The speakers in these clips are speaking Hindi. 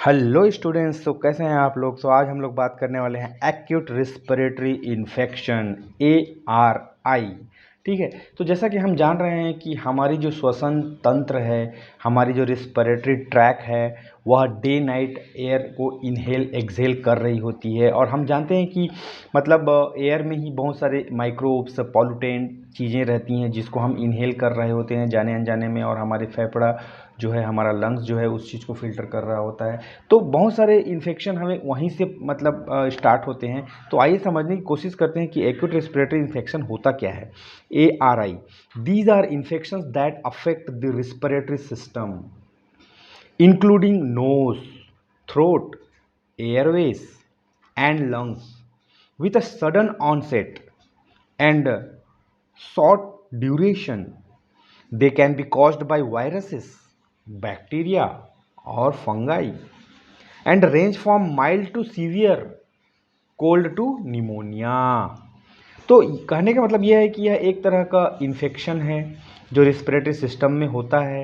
Hello students. तो कैसे हैं आप लोग। तो आज हम लोग बात करने वाले हैं एक्यूट रिस्पिरेटरी इन्फेक्शन ARI। ठीक है। तो जैसा कि हम जान रहे हैं कि हमारी जो श्वसन तंत्र है, हमारी जो रिस्पिरेटरी ट्रैक है, वह डे नाइट एयर को इनहेल एक्सहेल कर रही होती है। और हम जानते हैं कि मतलब एयर में ही बहुत सारे माइक्रोब्स पॉल्यूटेंट चीज़ें रहती हैं जिसको हम इनहेल कर रहे होते हैं जाने अनजाने में, और हमारे फेफड़ा जो है, हमारा लंग्स जो है उस चीज़ को फिल्टर कर रहा होता है। तो बहुत सारे इन्फेक्शन हमें वहीं से मतलब स्टार्ट होते हैं। तो आइए समझने की कोशिश करते हैं कि एक्यूट रेस्पिरेटरी इन्फेक्शन होता क्या है। ARI, these are infections that affect the respiratory system including nose, throat, airways and lungs with a sudden onset and short duration. They can be caused by viruses, bacteria or fungi and range from mild to severe cold to pneumonia. तो कहने का मतलब यह है कि यह एक तरह का इन्फेक्शन है जो रिस्पिरेटरी सिस्टम में होता है,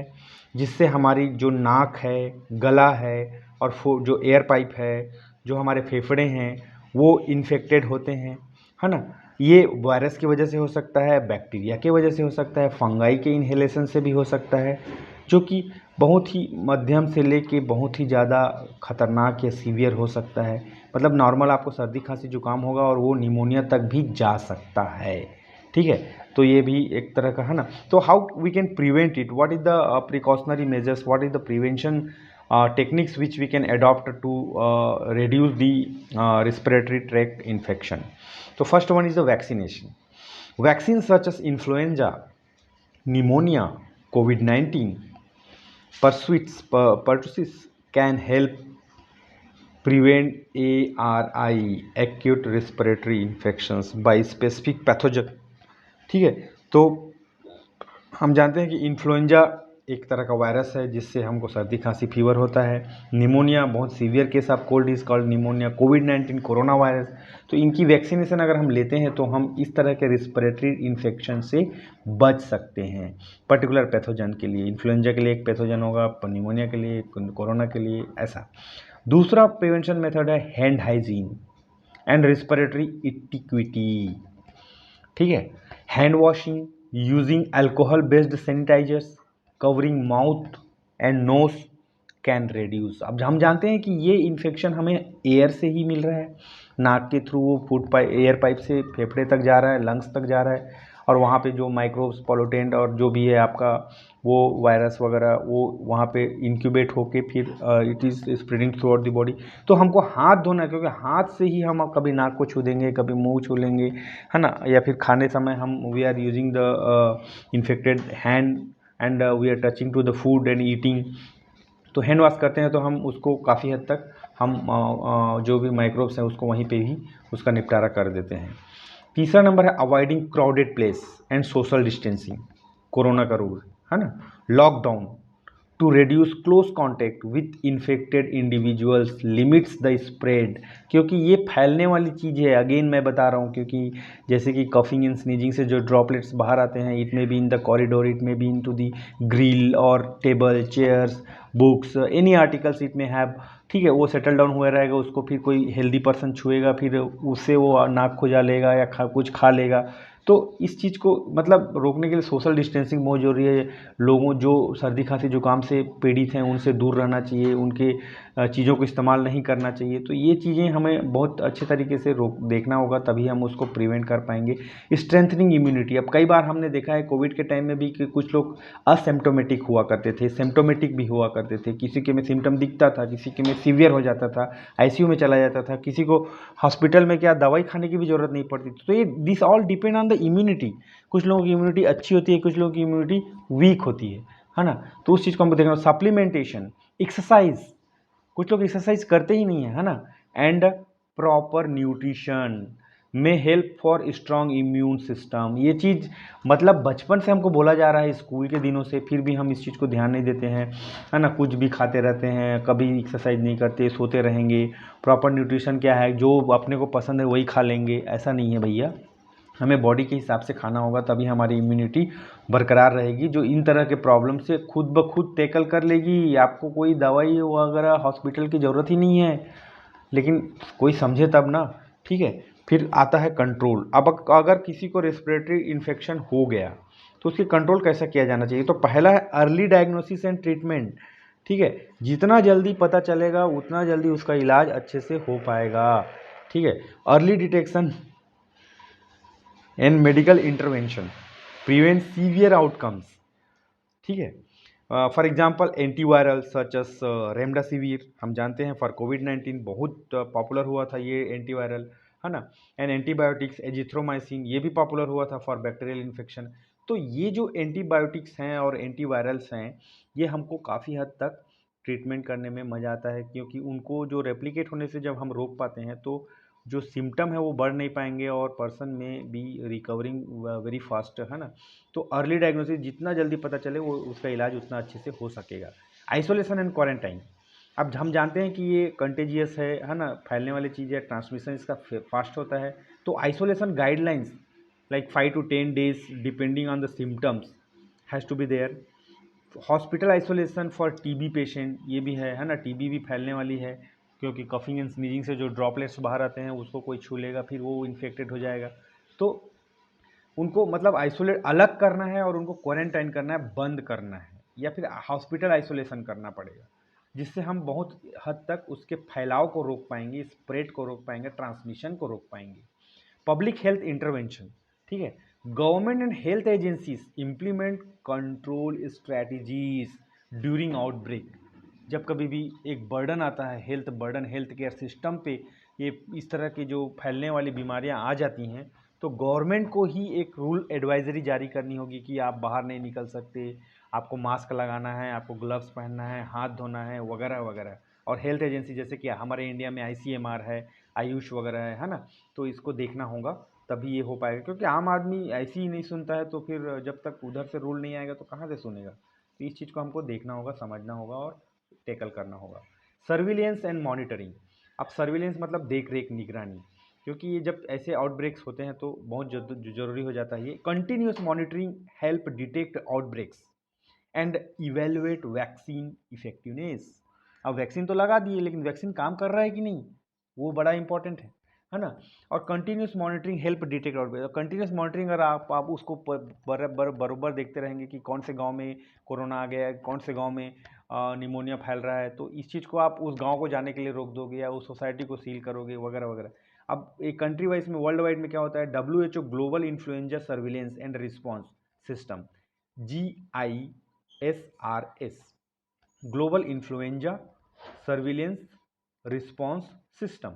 जिससे हमारी जो नाक है, गला है और जो एयर पाइप है, जो हमारे फेफड़े हैं, वो इन्फेक्टेड होते हैं, है ना। ये वायरस की वजह से हो सकता है, बैक्टीरिया की वजह से हो सकता है, फंगाई के इन्हेलेशन से भी हो सकता है, जो कि बहुत ही मध्यम से लेके बहुत ही ज़्यादा खतरनाक या सीवियर हो सकता है। मतलब नॉर्मल आपको सर्दी खांसी जुकाम होगा और वो निमोनिया तक भी जा सकता है। ठीक है। तो ये भी एक तरह का है ना। तो how we can prevent it, what is the precautionary measures, what is the prevention techniques which we can adopt to reduce the respiratory tract infection. So first one is the vaccination. Vaccines such as influenza, pneumonia, COVID-19, pertussis can help prevent ARI, acute respiratory infections by specific pathogen. ठीक है। तो हम जानते हैं कि इन्फ्लुएंजा एक तरह का वायरस है जिससे हमको सर्दी खांसी फीवर होता है। निमोनिया बहुत severe case of cold is called pneumonia. Covid corona virus. तो इनकी वैक्सीनेशन अगर हम लेते हैं तो हम इस तरह के रिस्पिरेटरी इन्फेक्शन से बच सकते हैं। पर्टिकुलर पैथोजन के लिए, इन्फ्लुएंजा के लिए एक पैथोजन होगा, निमोनिया के लिए, कोरोना के लिए, ऐसा। दूसरा प्रिवेंशन मेथड है hand hygiene and respiratory etiquette. ठीक है। Hand washing, using alcohol based sanitizers, covering mouth and nose can reduce. अब हम जानते हैं कि ये इन्फेक्शन हमें एयर से ही मिल रहा है, नाक के थ्रू वो फूड पाइप, एयर पाइप से फेफड़े तक जा रहा है, लंग्स तक जा रहा है, और वहाँ पे जो माइक्रोब्स पॉल्यूटेंट और जो भी है आपका वो वायरस वगैरह वो वहाँ पे इंक्यूबेट होके फिर it is spreading through out the body. तो हमको हाथ धोना है, क्योंकि हाथ से ही हम कभी नाक को छू देंगे, कभी मुंह छू लेंगे, है ना, या फिर खाने समय हम we are using the infected hand and we are touching to the food and eating. तो हैंड वॉश करते हैं तो हम उसको काफ़ी हद तक हम जो भी माइक्रोब्स हैं उसको वहीं पे ही उसका निपटारा कर देते हैं। तीसरा नंबर है avoiding crowded place and social distancing. Corona का रूल है ना। Lockdown to reduce close contact with infected individuals limits the spread। क्योंकि ये फैलने वाली चीज़ है, अगेन मैं बता रहा हूँ, क्योंकि जैसे कि कफिंग एंड स्नीजिंग से जो ड्रॉपलेट्स बाहर आते हैं, it may be in the corridor, it may be in to the grill और table, chairs, books, any articles it may have. ठीक है। वो सेटल डाउन हुआ रहेगा, उसको फिर कोई हेल्दी पर्सन छुएगा, फिर उससे वो नाक खुजा लेगा या कुछ खा लेगा। तो इस चीज़ को मतलब रोकने के लिए सोशल डिस्टेंसिंग बहुत ज़रूरी है। लोगों जो सर्दी खांसी जुकाम से पीड़ित हैं उनसे दूर रहना चाहिए, उनके चीज़ों को इस्तेमाल नहीं करना चाहिए। तो ये चीज़ें हमें बहुत अच्छे तरीके से देखना होगा, तभी हम उसको प्रिवेंट कर पाएंगे। Strengthening immunity. अब कई बार हमने देखा है कोविड के टाइम में भी कि कुछ लोग असिम्प्टोमेटिक हुआ करते थे, सिम्प्टोमेटिक भी हुआ करते थे। किसी के में सिम्टम दिखता था, किसी के में सीवियर हो जाता था, आईसीयू में चला जाता था, किसी को हॉस्पिटल में क्या दवाई खाने की भी ज़रूरत नहीं पड़ती थी। तो ये this all depend on the immunity. कुछ लोगों की इम्यूनिटी अच्छी होती है, कुछ लोगों की इम्यूनिटी वीक होती है ना। तो उस चीज़ को हमको देखना। सप्लीमेंटेशन, एक्सरसाइज, कुछ लोग एक्सरसाइज करते ही नहीं है ना। एंड प्रॉपर न्यूट्रिशन में help for strong immune system. ये चीज़ मतलब बचपन से हमको बोला जा रहा है, स्कूल के दिनों से, फिर भी हम इस चीज़ को ध्यान नहीं देते हैं, है ना। कुछ भी खाते रहते हैं, कभी एक्सरसाइज नहीं करते, सोते रहेंगे। प्रॉपर न्यूट्रिशन क्या है, जो अपने को पसंद है वही खा लेंगे, ऐसा नहीं है भैया। हमें बॉडी के हिसाब से खाना होगा, तभी हमारी इम्यूनिटी बरकरार रहेगी, जो इन तरह के प्रॉब्लम से खुद ब खुद टैकल कर लेगी। आपको कोई दवाई वगैरह हॉस्पिटल की ज़रूरत ही नहीं है, लेकिन कोई समझे तब ना। ठीक है, फिर आता है कंट्रोल। अब अगर किसी को रेस्पिरेटरी इन्फेक्शन हो गया तो उसकी कंट्रोल कैसा किया जाना चाहिए? तो पहला है अर्ली डायग्नोसिस एंड ट्रीटमेंट। ठीक है, जितना जल्दी पता चलेगा उतना जल्दी उसका इलाज अच्छे से हो पाएगा। ठीक है, early detection and medical intervention prevent severe outcomes. ठीक है, for example antiviral such as remdesivir, हम जानते हैं फॉर कोविड-19 बहुत पॉपुलर हुआ था ये एंटीवायरल, है ना। एंड एंटीबायोटिक्स एजिथ्रोमाइसिन, ये भी पॉपुलर हुआ था फॉर बैक्टीरियल इन्फेक्शन। तो ये जो एंटीबायोटिक्स हैं और एंटीवायरल्स हैं, ये हमको काफ़ी हद तक ट्रीटमेंट करने में मज़ा आता है, क्योंकि उनको जो रेप्लिकेट होने से जब हम रोक पाते हैं तो जो सिम्टम है वो बढ़ नहीं पाएंगे और पर्सन में बी रिकवरिंग वेरी फास्ट, है ना। तो अर्ली डायग्नोसिस जितना जल्दी पता चले वो उसका इलाज उतना अच्छे से हो सकेगा। आइसोलेशन एंड क्वारंटाइन, अब हम जानते हैं कि ये कंटेजियस है ना, फैलने वाली चीज़ है, ट्रांसमिशन इसका फास्ट होता है। तो isolation guidelines like 5 to 10 days depending on the symptoms has to be there. Hospital isolation for TB patient, ये भी है ना, टीबी भी फैलने वाली है, क्योंकि कफिंग एंड स्नीजिंग से जो ड्रॉपलेट्स बाहर आते हैं उसको कोई छू लेगा फिर वो इन्फेक्टेड हो जाएगा। तो उनको मतलब आइसोलेट अलग करना है और उनको क्वारंटाइन करना है, बंद करना है, या फिर हॉस्पिटल आइसोलेशन करना पड़ेगा, जिससे हम बहुत हद तक उसके फैलाव को रोक पाएंगे, स्प्रेड को रोक पाएंगे, ट्रांसमिशन को रोक पाएंगे। पब्लिक हेल्थ इंटरवेंशन, ठीक है, government and health agencies implement control strategies during outbreak. जब कभी भी एक बर्डन आता है, health burden, health care system पे ये इस तरह की जो फैलने वाली बीमारियां आ जाती हैं, तो गवर्नमेंट को ही एक रूल एडवाइजरी जारी करनी होगी कि आप बाहर नहीं निकल सकते, आपको मास्क लगाना है, आपको ग्लव्स पहनना है, हाथ धोना है, वगैरह वगैरह। और हेल्थ एजेंसी जैसे कि हमारे इंडिया में आईसीएमआर है, आयुष वगैरह है ना, तो इसको देखना होगा, तभी ये हो पाएगा। क्योंकि आम आदमी ऐसे ही नहीं सुनता है, तो फिर जब तक उधर से रूल नहीं आएगा तो कहाँ से सुनेगा। तो इस चीज़ को हमको देखना होगा, समझना होगा और टैकल करना होगा। सर्विलेंस एंड मॉनिटरिंग, अब सर्विलेंस मतलब देख रेख, निगरानी, क्योंकि ये जब ऐसे आउटब्रेक्स होते हैं तो बहुत ज़रूरी हो जाता है ये। Continuous monitoring help detect outbreaks and evaluate vaccine effectiveness. अब वैक्सीन तो लगा दिए, लेकिन वैक्सीन काम कर रहा है कि नहीं, वो बड़ा इंपॉर्टेंट है ना। और continuous monitoring help detect outbreak. Continuous monitoring अगर आप उसको बरोबर देखते रहेंगे कि कौन से गांव में कोरोना आ गया है, कौन से गांव में निमोनिया फैल रहा है, तो इस चीज़ को आप उस गांव को जाने के लिए रोक दोगे या उस सोसाइटी को सील करोगे, वगैरह वगैरह। अब एक कंट्री वाइज में, वर्ल्ड वाइड में क्या होता है, WHO global influenza surveillance and response system, GISRS, global influenza surveillance response system.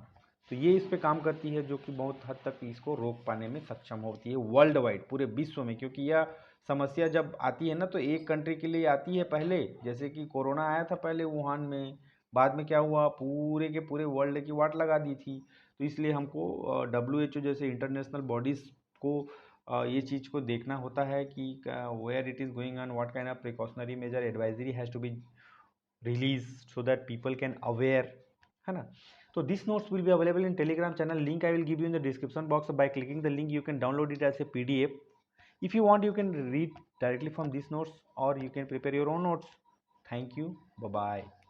तो ये इस पे काम करती है, जो कि बहुत हद तक इसको रोक पाने में सक्षम होती है वर्ल्ड वाइड, पूरे विश्व में। क्योंकि यह समस्या जब आती है ना, तो एक कंट्री के लिए आती है पहले, जैसे कि कोरोना आया था पहले वुहान में, बाद में क्या हुआ, पूरे के पूरे वर्ल्ड की वाट लगा दी थी। तो इसलिए हमको WHO जैसे इंटरनेशनल बॉडीज़ को ये चीज़ को देखना होता है कि where it is going on, what kind of precautionary measure advisory has to be release so that people can aware, है ना। तो this notes will be available in Telegram channel, link I will give you in the description box. By clicking the link you can download it as a PDF. If you want you can read directly from these notes or you can prepare your own notes. Thank you, bye bye.